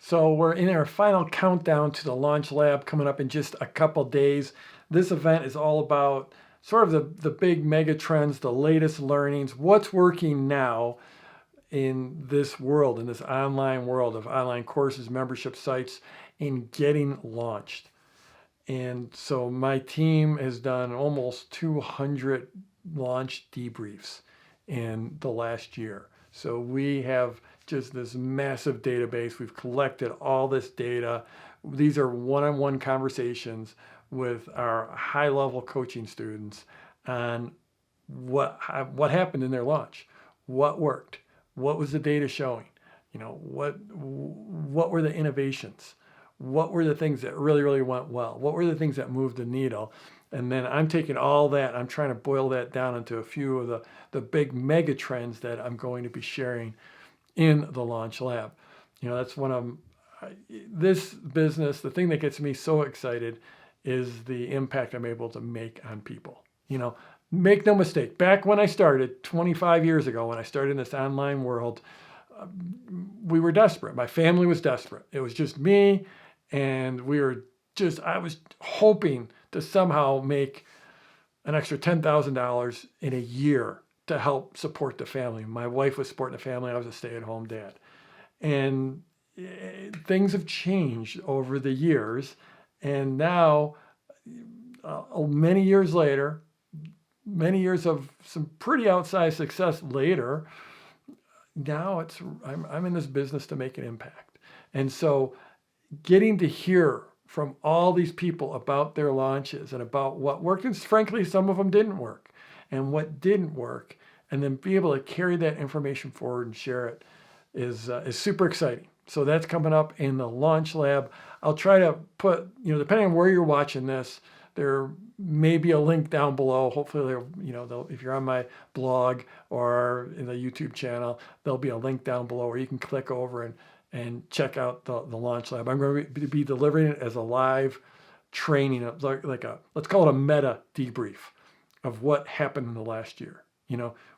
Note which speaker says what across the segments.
Speaker 1: So we're in our final countdown to the launch lab coming up in just a couple days. This event is all about sort of the big mega trends, the latest learnings, what's working now in this world, in this online world of online courses, membership sites, in getting launched. And so my team has done almost 200 launch debriefs in the last year. So we have just this massive database. We've collected all this data. These are one-on-one conversations with our high-level coaching students on what happened in their launch, what worked, what was the data showing, what were the innovations, what were the things that really went well, what were the things that moved the needle. And then I'm taking all that, I'm trying to boil that down into a few of the big mega trends that I'm going to be sharing in the launch lab. That's one of this business, the thing that gets me so excited is the impact I'm able to make on people. Make no mistake, back when I started 25 years ago, when I started in this online world, we were desperate. My family was desperate. It was just me, and I was hoping to somehow make an extra $10,000 in a year to help support the family. My wife was supporting the family. I was a stay-at-home dad. And things have changed over the years. And now, many years later, many years of some pretty outsized success later, now I'm in this business to make an impact. And so getting to hear from all these people about their launches and about what worked, and frankly, some of them didn't work, and what didn't work, and then be able to carry that information forward and share it is super exciting. So that's coming up in the launch lab. I'll try to put, depending on where you're watching this, there may be a link down below. Hopefully, if you're on my blog or in the YouTube channel, there'll be a link down below where you can click over and check out the launch lab. I'm going to be delivering it as a live training, let's call it a meta debrief of what happened in the last year.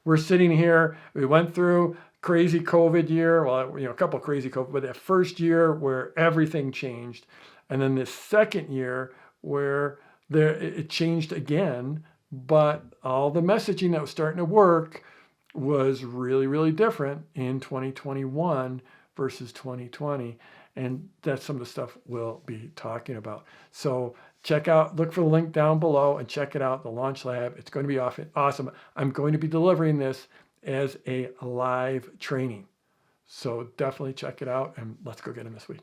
Speaker 1: We're sitting here, we went through crazy COVID year, a couple of crazy COVID, but that first year where everything changed, and then this second year where it changed again, but all the messaging that was starting to work was really different in 2021 versus 2020. And that's some of the stuff we'll be talking about. So look for the link down below and check it out, the Launch Lab. It's going to be awesome. I'm going to be delivering this as a live training. So definitely check it out, and let's go get them this week.